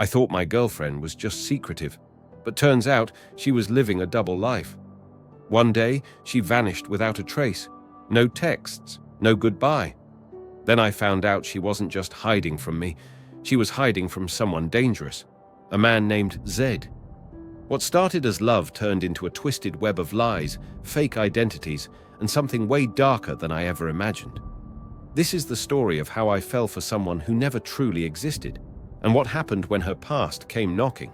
I thought my girlfriend was just secretive, but turns out she was living a double life. One day, she vanished without a trace. No texts, no goodbye. Then I found out she wasn't just hiding from me, she was hiding from someone dangerous, a man named Zed. What started as love turned into a twisted web of lies, fake identities, and something way darker than I ever imagined. This is the story of how I fell for someone who never truly existed, and what happened when her past came knocking.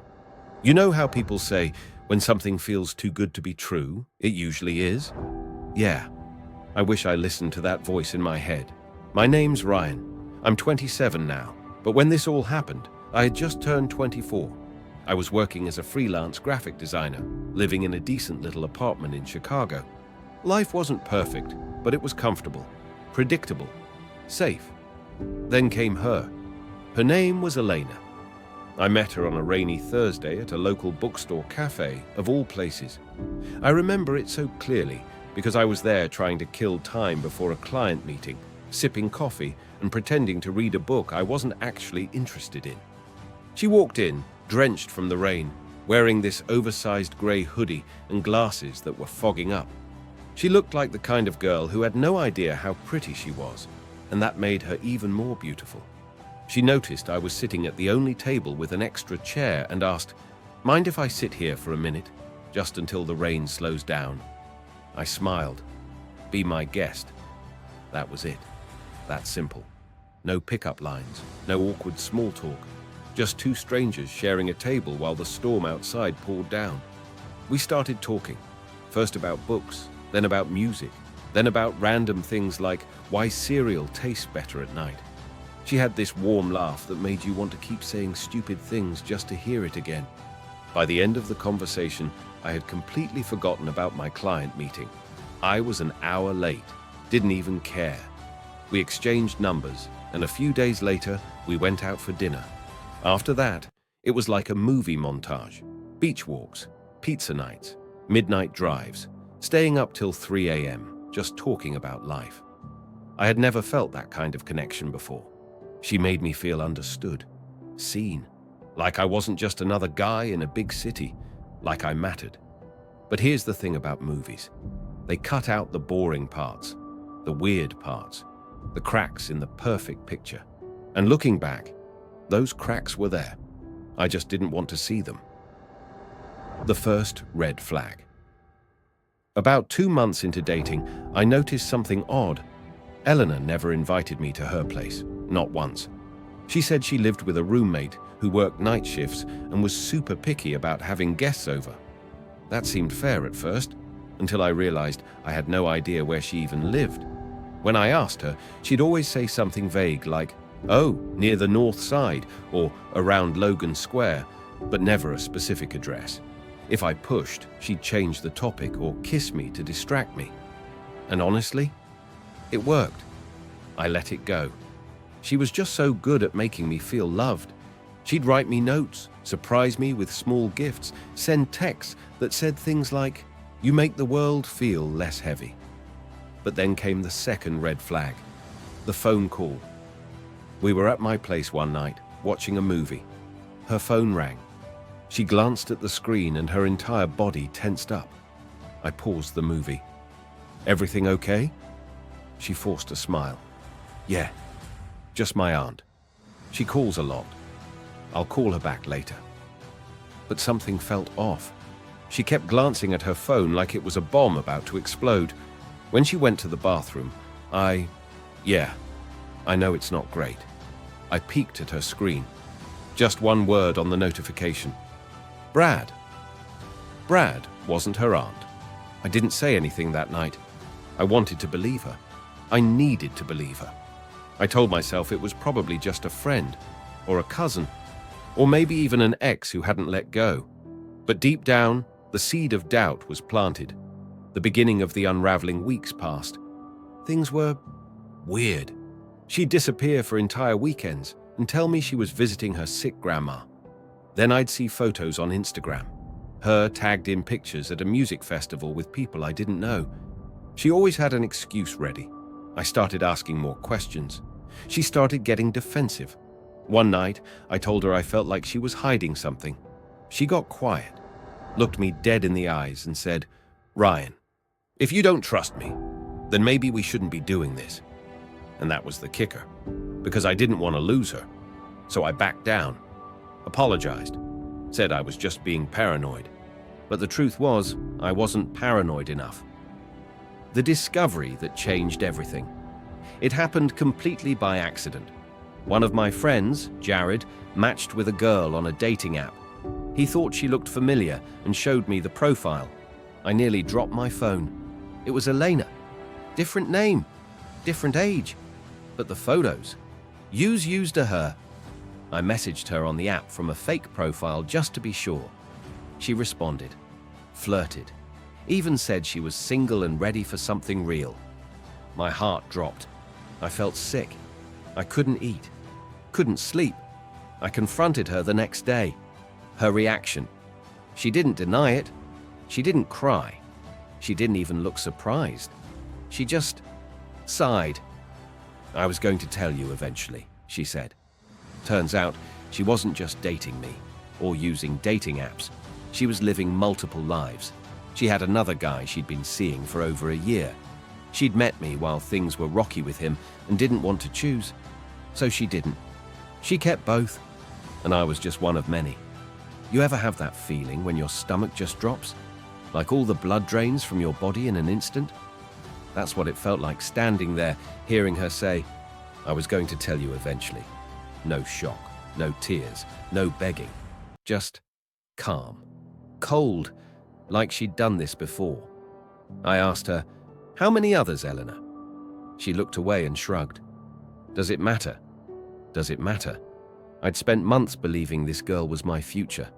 You know how people say, when something feels too good to be true, it usually is? Yeah, I wish I listened to that voice in my head. My name's Ryan. I'm 27 now, but when this all happened, I had just turned 24. I was working as a freelance graphic designer, living in a decent little apartment in Chicago. Life wasn't perfect, but it was comfortable, predictable, safe. Then came her. Her name was Elena. I met her on a rainy Thursday at a local bookstore cafe, of all places. I remember it so clearly because I was there trying to kill time before a client meeting, sipping coffee and pretending to read a book I wasn't actually interested in. She walked in, drenched from the rain, wearing this oversized grey hoodie and glasses that were fogging up. She looked like the kind of girl who had no idea how pretty she was, and that made her even more beautiful. She noticed I was sitting at the only table with an extra chair and asked, "Mind if I sit here for a minute, just until the rain slows down?" I smiled. Be my guest. That was it. That simple. No pickup lines, no awkward small talk. Just two strangers sharing a table while the storm outside poured down. We started talking, first about books, then about music, then about random things like why cereal tastes better at night. She had this warm laugh that made you want to keep saying stupid things just to hear it again. By the end of the conversation, I had completely forgotten about my client meeting. I was an hour late, didn't even care. We exchanged numbers, and a few days later, we went out for dinner. After that, it was like a movie montage. Beach walks, pizza nights, midnight drives, staying up till 3 a.m., just talking about life. I had never felt that kind of connection before. She made me feel understood, seen, like I wasn't just another guy in a big city, like I mattered. But here's the thing about movies. They cut out the boring parts, the weird parts, the cracks in the perfect picture. And looking back, those cracks were there. I just didn't want to see them. The first red flag. About 2 months into dating, I noticed something odd. Eleanor never invited me to her place, not once. She said she lived with a roommate who worked night shifts and was super picky about having guests over. That seemed fair at first, until I realized I had no idea where she even lived. When I asked her, she'd always say something vague like, "Oh, near the north side," or "around Logan Square," but never a specific address. If I pushed, she'd change the topic or kiss me to distract me. And honestly, it worked. I let it go. She was just so good at making me feel loved. She'd write me notes, surprise me with small gifts, send texts that said things like, "You make the world feel less heavy." But then came the second red flag, the phone call. We were at my place one night, watching a movie. Her phone rang. She glanced at the screen and her entire body tensed up. I paused the movie. "Everything okay?" She forced a smile. "Yeah, just my aunt. She calls a lot. I'll call her back later." But something felt off. She kept glancing at her phone like it was a bomb about to explode. When she went to the bathroom, I know it's not great. I peeked at her screen. Just one word on the notification. Brad. Brad wasn't her aunt. I didn't say anything that night. I wanted to believe her. I needed to believe her. I told myself it was probably just a friend, or a cousin, or maybe even an ex who hadn't let go. But deep down, the seed of doubt was planted. The beginning of the unraveling weeks passed. Things were weird. She'd disappear for entire weekends and tell me she was visiting her sick grandma. Then I'd see photos on Instagram, her tagged in pictures at a music festival with people I didn't know. She always had an excuse ready. I started asking more questions. She started getting defensive. One night, I told her I felt like she was hiding something. She got quiet, looked me dead in the eyes and said, "Ryan, if you don't trust me, then maybe we shouldn't be doing this." And that was the kicker, because I didn't want to lose her. So I backed down, apologized, said I was just being paranoid. But the truth was, I wasn't paranoid enough. The discovery that changed everything. It happened completely by accident. One of my friends, Jared, matched with a girl on a dating app. He thought she looked familiar and showed me the profile. I nearly dropped my phone. It was Elena. Different name, different age. But the photos. Used to her. I messaged her on the app from a fake profile just to be sure. She responded, flirted, even said she was single and ready for something real. My heart dropped. I felt sick. I couldn't eat, couldn't sleep. I confronted her the next day. Her reaction. She didn't deny it. She didn't cry. She didn't even look surprised. She just sighed. "I was going to tell you eventually," she said. Turns out, she wasn't just dating me or using dating apps. She was living multiple lives. She had another guy she'd been seeing for over a year. She'd met me while things were rocky with him and didn't want to choose. So she didn't. She kept both, and I was just one of many. You ever have that feeling when your stomach just drops? Like all the blood drains from your body in an instant? That's what it felt like standing there, hearing her say, "I was going to tell you eventually." No shock, no tears, no begging. Just calm. Cold, like she'd done this before. I asked her, "How many others, Eleanor?" She looked away and shrugged. Does it matter? Does it matter? I'd spent months believing this girl was my future.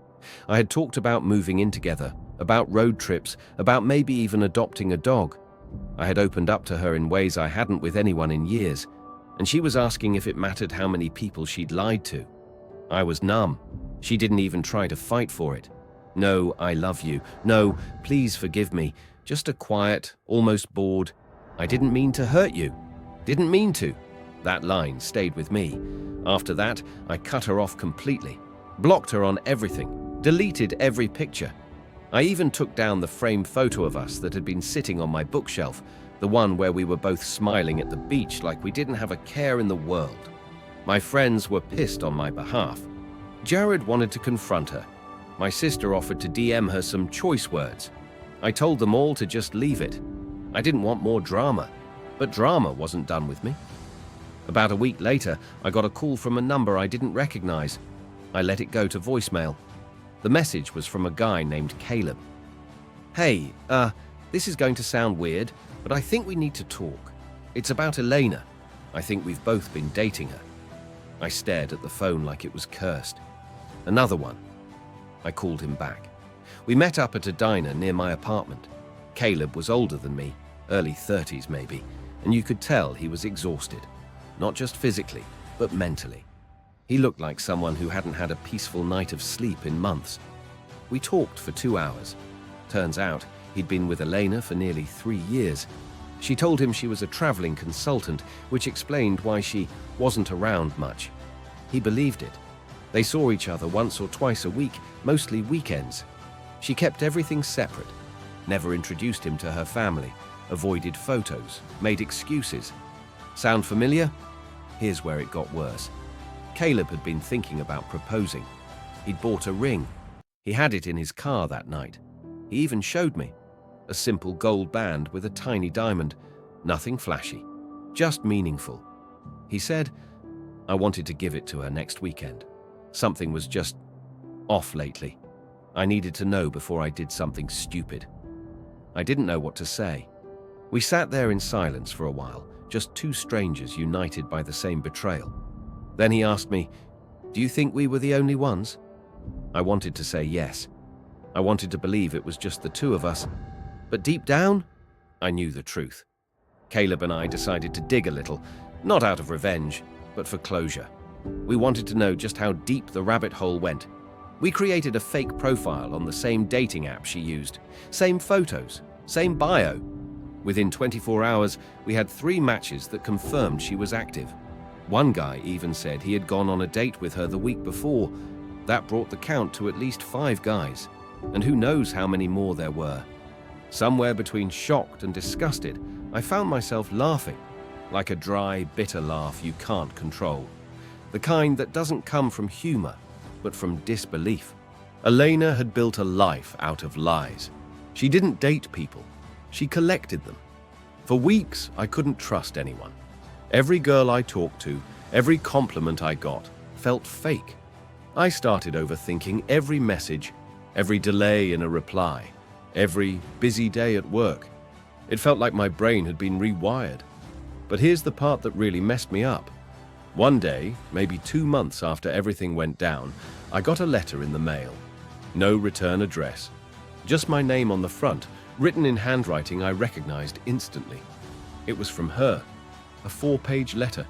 I had talked about moving in together, about road trips, about maybe even adopting a dog. I had opened up to her in ways I hadn't with anyone in years, and she was asking if it mattered how many people she'd lied to. I was numb. She didn't even try to fight for it. No, I love you. No, please forgive me. Just a quiet, almost bored, "I didn't mean to hurt you. Didn't mean to." That line stayed with me. After that, I cut her off completely, blocked her on everything, deleted every picture. I even took down the framed photo of us that had been sitting on my bookshelf, the one where we were both smiling at the beach like we didn't have a care in the world. My friends were pissed on my behalf. Jared wanted to confront her. My sister offered to DM her some choice words. I told them all to just leave it. I didn't want more drama, but drama wasn't done with me. About a week later, I got a call from a number I didn't recognize. I let it go to voicemail. The message was from a guy named Caleb. "Hey, this is going to sound weird, but I think we need to talk. It's about Elena. I think we've both been dating her." I stared at the phone like it was cursed. Another one. I called him back. We met up at a diner near my apartment. Caleb was older than me, early 30s maybe, and you could tell he was exhausted. Not just physically, but mentally. He looked like someone who hadn't had a peaceful night of sleep in months. We talked for 2 hours. Turns out, he'd been with Elena for nearly 3 years. She told him she was a traveling consultant, which explained why she wasn't around much. He believed it. They saw each other once or twice a week, mostly weekends. She kept everything separate, never introduced him to her family, avoided photos, made excuses. Sound familiar? Here's where it got worse. Caleb had been thinking about proposing. He'd bought a ring. He had it in his car that night. He even showed me. A simple gold band with a tiny diamond. Nothing flashy, just meaningful. He said, "I wanted to give it to her next weekend. Something was just off lately. I needed to know before I did something stupid." I didn't know what to say. We sat there in silence for a while, just two strangers united by the same betrayal. Then he asked me, "Do you think we were the only ones?" I wanted to say yes. I wanted to believe it was just the two of us. But deep down, I knew the truth. Caleb and I decided to dig a little, not out of revenge, but for closure. We wanted to know just how deep the rabbit hole went. We created a fake profile on the same dating app she used, same photos, same bio. Within 24 hours, we had 3 matches that confirmed she was active. One guy even said he had gone on a date with her the week before. That brought the count to at least 5 guys, and who knows how many more there were. Somewhere between shocked and disgusted, I found myself laughing, like a dry, bitter laugh you can't control. The kind that doesn't come from humor, but from disbelief. Elena had built a life out of lies. She didn't date people, she collected them. For weeks, I couldn't trust anyone. Every girl I talked to, every compliment I got, felt fake. I started overthinking every message, every delay in a reply, every busy day at work. It felt like my brain had been rewired. But here's the part that really messed me up. One day, maybe 2 months after everything went down, I got a letter in the mail. No return address. Just my name on the front, written in handwriting I recognized instantly. It was from her, a 4-page letter.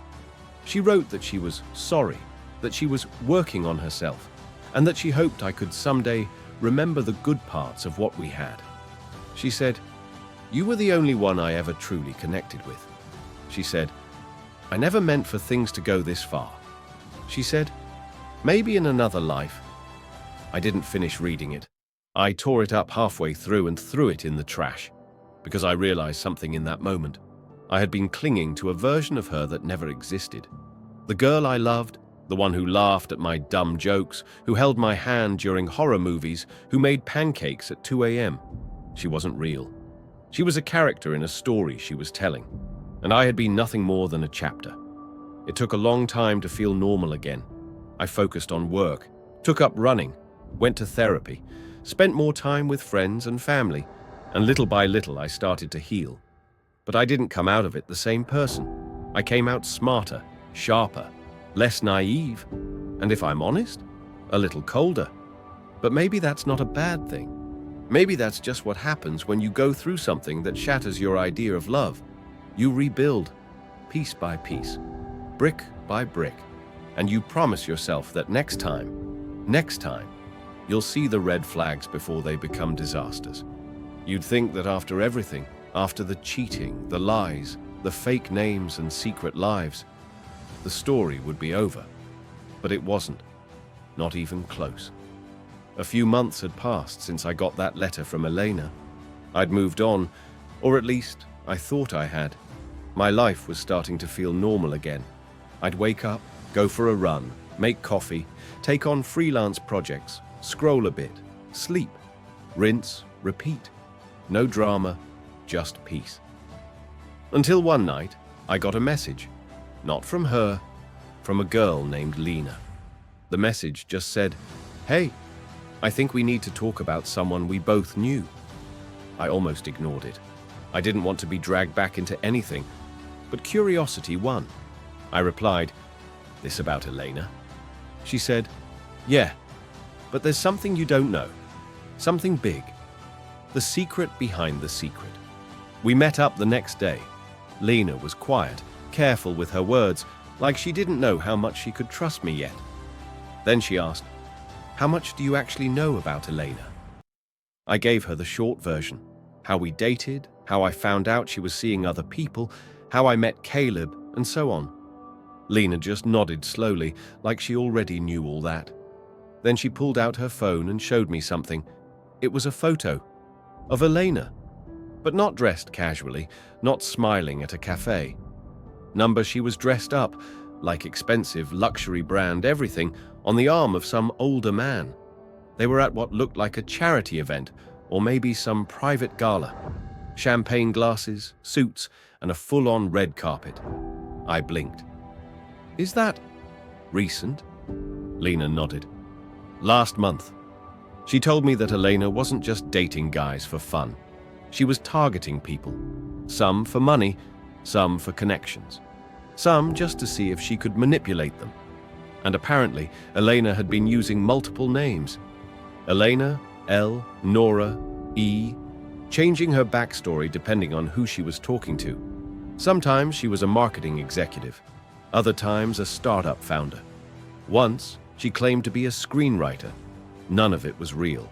She wrote that she was sorry, that she was working on herself, and that she hoped I could someday remember the good parts of what we had. She said, "You were the only one I ever truly connected with." She said, "I never meant for things to go this far." She said, "Maybe in another life." I didn't finish reading it. I tore it up halfway through and threw it in the trash, because I realized something in that moment. I had been clinging to a version of her that never existed. The girl I loved, the one who laughed at my dumb jokes, who held my hand during horror movies, who made pancakes at 2 a.m. She wasn't real. She was a character in a story she was telling, and I had been nothing more than a chapter. It took a long time to feel normal again. I focused on work, took up running, went to therapy, spent more time with friends and family, and little by little I started to heal. But I didn't come out of it the same person. I came out smarter, sharper, less naive, and if I'm honest, a little colder. But maybe that's not a bad thing. Maybe that's just what happens when you go through something that shatters your idea of love. You rebuild, piece by piece, brick by brick, and you promise yourself that next time, you'll see the red flags before they become disasters. You'd think that after everything, after the cheating, the lies, the fake names and secret lives, the story would be over. But it wasn't, not even close. A few months had passed since I got that letter from Elena. I'd moved on, or at least I thought I had. My life was starting to feel normal again. I'd wake up, go for a run, make coffee, take on freelance projects, scroll a bit, sleep, rinse, repeat. No drama, just peace. Until one night, I got a message. Not from her, from a girl named Lena. The message just said, "Hey, I think we need to talk about someone we both knew." I almost ignored it. I didn't want to be dragged back into anything, but curiosity won. I replied, "This about Elena?" She said, "Yeah, but there's something you don't know. Something big. The secret behind the secret." We met up the next day. Lena was quiet, careful with her words, like she didn't know how much she could trust me yet. Then she asked, "How much do you actually know about Elena?" I gave her the short version. How we dated, how I found out she was seeing other people, how I met Caleb, and so on. Lena just nodded slowly, like she already knew all that. Then she pulled out her phone and showed me something. It was a photo of Elena, but not dressed casually, not smiling at a cafe. Number she was dressed up, like expensive luxury brand everything, on the arm of some older man. They were at what looked like a charity event, or maybe some private gala. Champagne glasses, suits, and a full-on red carpet. I blinked. "Is that recent?" Lena nodded. "Last month." She told me that Elena wasn't just dating guys for fun. She was targeting people. Some for money, some for connections. Some just to see if she could manipulate them. And apparently, Elena had been using multiple names. Elena, L, Nora, E, changing her backstory depending on who she was talking to. Sometimes she was a marketing executive, other times a startup founder. Once, she claimed to be a screenwriter. None of it was real.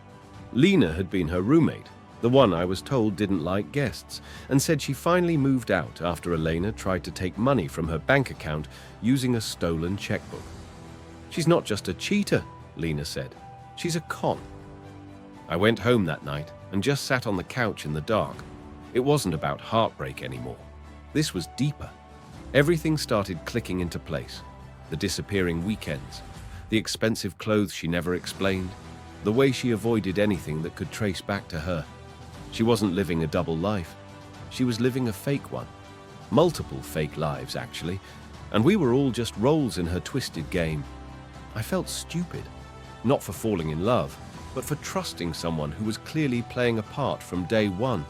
Lena had been her roommate. The one I was told didn't like guests and said she finally moved out after Elena tried to take money from her bank account using a stolen checkbook. She's not just a cheater, Lena said. She's a con. I went home that night and just sat on the couch in the dark. It wasn't about heartbreak anymore. This was deeper. Everything started clicking into place. The disappearing weekends, the expensive clothes she never explained, the way she avoided anything that could trace back to her. She wasn't living a double life. She was living a fake one. Multiple fake lives, actually, and we were all just roles in her twisted game. I felt stupid, not for falling in love, but for trusting someone who was clearly playing a part from day one.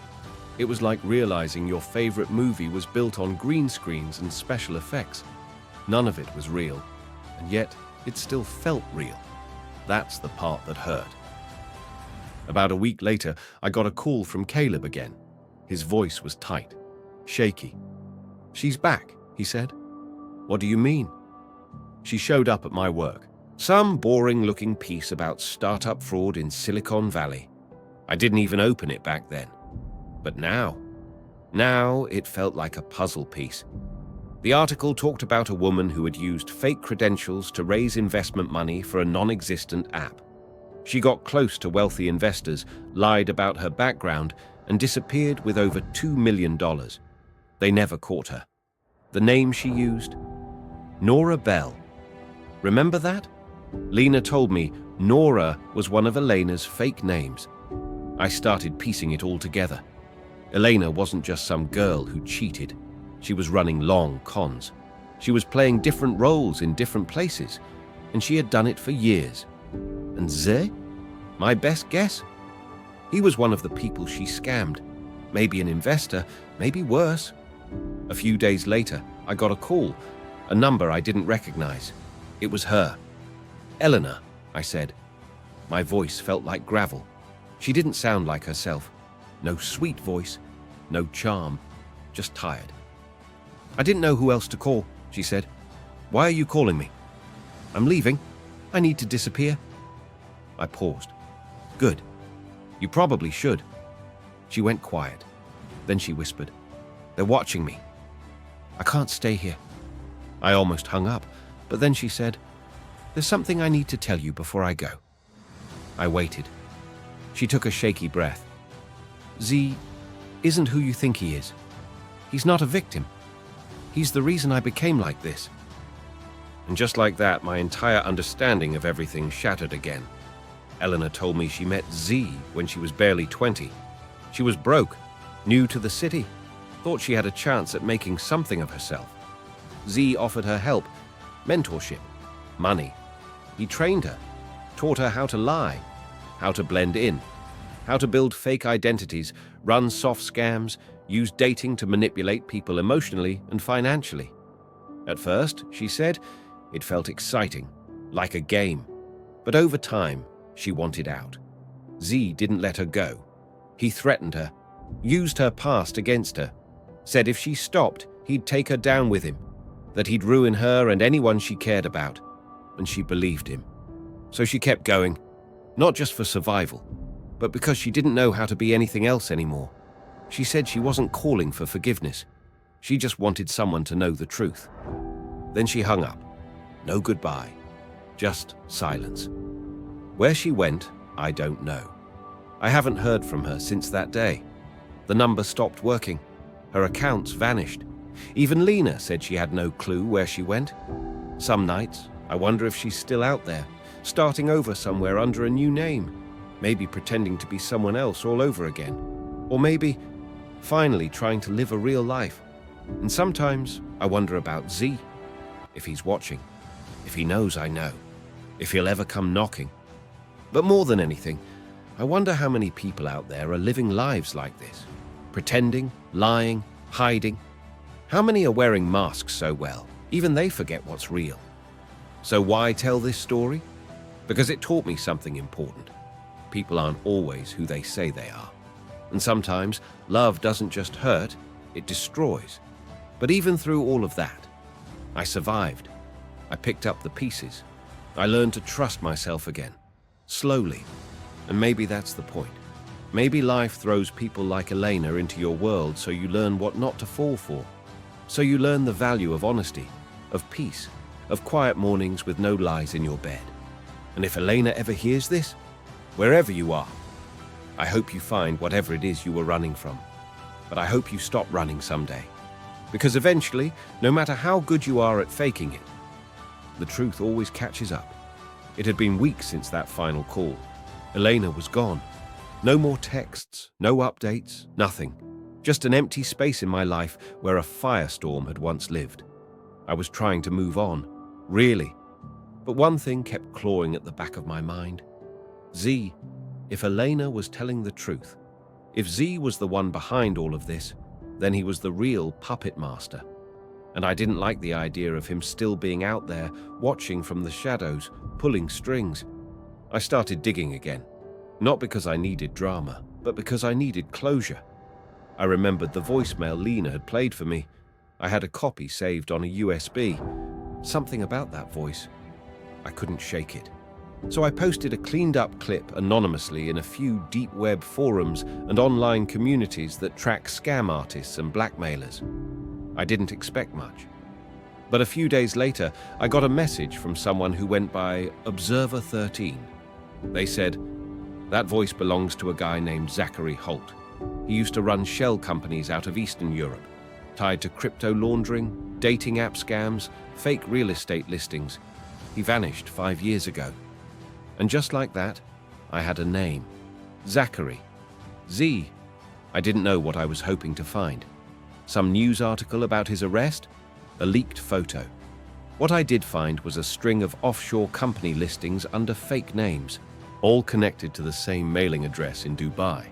It was like realizing your favorite movie was built on green screens and special effects. None of it was real, and yet it still felt real. That's the part that hurt. About a week later, I got a call from Caleb again. His voice was tight, shaky. "She's back," he said. "What do you mean?" "She showed up at my work. Some boring-looking piece about startup fraud in Silicon Valley. I didn't even open it back then. But now it felt like a puzzle piece. The article talked about a woman who had used fake credentials to raise investment money for a non-existent app. She got close to wealthy investors, lied about her background, and disappeared with over $2 million. They never caught her. The name she used? Nora Bell. Remember that? Lena told me Nora was one of Elena's fake names. I started piecing it all together. Elena wasn't just some girl who cheated. She was running long cons. She was playing different roles in different places, and she had done it for years. And Ze? My best guess? He was one of the people she scammed. Maybe an investor, maybe worse. A few days later, I got a call, a number I didn't recognize. It was her. "Eleanor," I said. My voice felt like gravel. She didn't sound like herself. No sweet voice, no charm, just tired. "I didn't know who else to call," she said. "Why are you calling me?" "I'm leaving. I need to disappear." I paused. "Good. You probably should." She went quiet. Then she whispered, "They're watching me. I can't stay here." I almost hung up, but then she said, "There's something I need to tell you before I go." I waited. She took a shaky breath. "Z isn't who you think he is. He's not a victim. He's the reason I became like this." And just like that, my entire understanding of everything shattered again. Eleanor told me she met Z when she was barely 20. She was broke, new to the city, thought she had a chance at making something of herself. Z offered her help, mentorship, money. He trained her, taught her how to lie, how to blend in, how to build fake identities, run soft scams, use dating to manipulate people emotionally and financially. At first, she said, it felt exciting, like a game. But over time, she wanted out. Z didn't let her go. He threatened her, used her past against her, said if she stopped, he'd take her down with him, that he'd ruin her and anyone she cared about. And she believed him. So she kept going, not just for survival, but because she didn't know how to be anything else anymore. She said she wasn't calling for forgiveness. She just wanted someone to know the truth. Then she hung up. No goodbye, just silence. Where she went, I don't know. I haven't heard from her since that day. The number stopped working. Her accounts vanished. Even Lena said she had no clue where she went. Some nights, I wonder if she's still out there, starting over somewhere under a new name, maybe pretending to be someone else all over again. Or maybe finally trying to live a real life. And sometimes I wonder about Z, if he's watching, if he knows I know, if he'll ever come knocking. But more than anything, I wonder how many people out there are living lives like this, pretending, lying, hiding. How many are wearing masks so well, even they forget what's real? So why tell this story? Because it taught me something important. People aren't always who they say they are. And sometimes love doesn't just hurt, it destroys. But even through all of that, I survived. I picked up the pieces. I learned to trust myself again, slowly. And maybe that's the point. Maybe life throws people like Elena into your world so you learn what not to fall for. So you learn the value of honesty, of peace, of quiet mornings with no lies in your bed. And if Elena ever hears this, wherever you are, I hope you find whatever it is you were running from. But I hope you stop running someday. Because eventually, no matter how good you are at faking it, the truth always catches up. It had been weeks since that final call. Elena was gone. No more texts, no updates, nothing. Just an empty space in my life where a firestorm had once lived. I was trying to move on, really. But one thing kept clawing at the back of my mind. Z, if Elena was telling the truth, if Z was the one behind all of this, then he was the real puppet master. And I didn't like the idea of him still being out there, watching from the shadows, pulling strings. I started digging again. Not because I needed drama, but because I needed closure. I remembered the voicemail Lena had played for me. I had a copy saved on a USB. Something about that voice. I couldn't shake it. So I posted a cleaned-up clip anonymously in a few deep web forums and online communities that track scam artists and blackmailers. I didn't expect much. But a few days later, I got a message from someone who went by Observer13. They said, "That voice belongs to a guy named Zachary Holt. He used to run shell companies out of Eastern Europe, tied to crypto laundering, dating app scams, fake real estate listings. He vanished 5 years ago." And just like that, I had a name. Zachary. Z. I didn't know what I was hoping to find. Some news article about his arrest? A leaked photo. What I did find was a string of offshore company listings under fake names, all connected to the same mailing address in Dubai.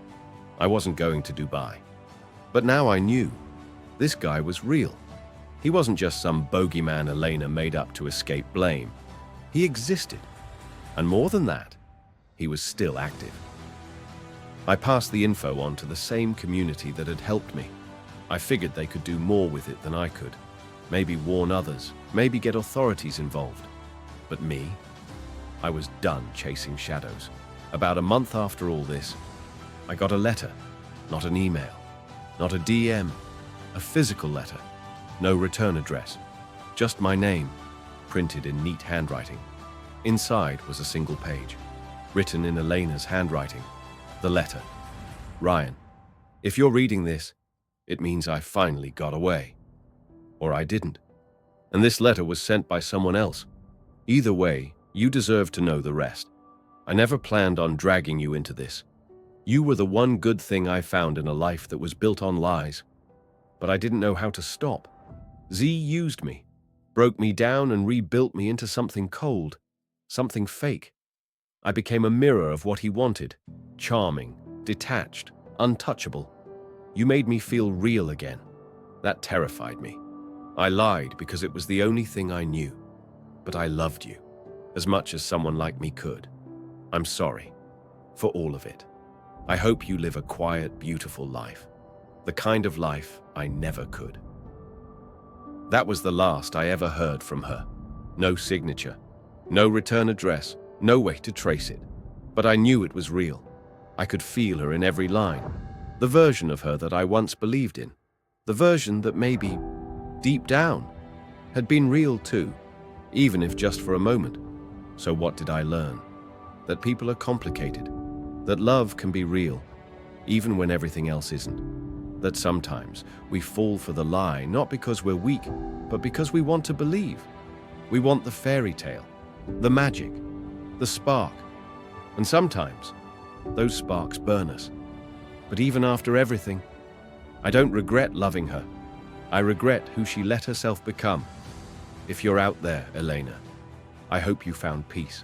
I wasn't going to Dubai. But now I knew. This guy was real. He wasn't just some bogeyman Elena made up to escape blame. He existed. And more than that, he was still active. I passed the info on to the same community that had helped me. I figured they could do more with it than I could. Maybe warn others, maybe get authorities involved. But me? I was done chasing shadows. About a month after all this, I got a letter, not an email, not a DM, a physical letter, no return address, just my name, printed in neat handwriting. Inside was a single page, written in Elena's handwriting. The letter. "Ryan, if you're reading this, it means I finally got away. Or I didn't. And this letter was sent by someone else. Either way, you deserve to know the rest. I never planned on dragging you into this. You were the one good thing I found in a life that was built on lies. But I didn't know how to stop. Z used me, broke me down and rebuilt me into something cold. Something fake. I became a mirror of what he wanted. Charming, detached, untouchable. You made me feel real again. That terrified me. I lied because it was the only thing I knew. But I loved you, as much as someone like me could. I'm sorry for all of it. I hope you live a quiet, beautiful life. The kind of life I never could." That was the last I ever heard from her. No signature. No return address, no way to trace it. But I knew it was real. I could feel her in every line. The version of her that I once believed in. The version that maybe, deep down, had been real too, even if just for a moment. So what did I learn? That people are complicated. That love can be real, even when everything else isn't. That sometimes we fall for the lie not because we're weak, but because we want to believe. We want the fairy tale. The magic, the spark, and sometimes those sparks burn us. But even after everything, I don't regret loving her. I regret who she let herself become. If you're out there, Elena, I hope you found peace.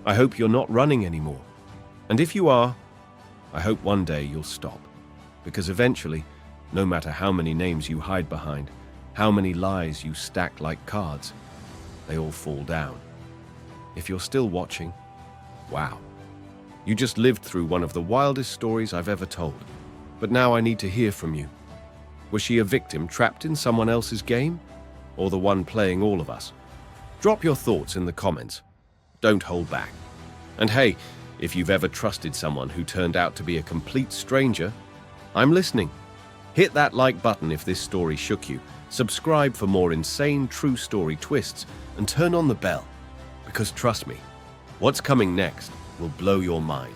I hope you're not running anymore. And if you are, I hope one day you'll stop. Because eventually, no matter how many names you hide behind, how many lies you stack like cards, they all fall down. If you're still watching, wow. You just lived through one of the wildest stories I've ever told. But now I need to hear from you. Was she a victim trapped in someone else's game? Or the one playing all of us? Drop your thoughts in the comments. Don't hold back. And hey, If you've ever trusted someone who turned out to be a complete stranger, I'm listening. Hit that like button if this story shook you, subscribe for more insane true story twists, and turn on the bell. Because trust me, what's coming next will blow your mind.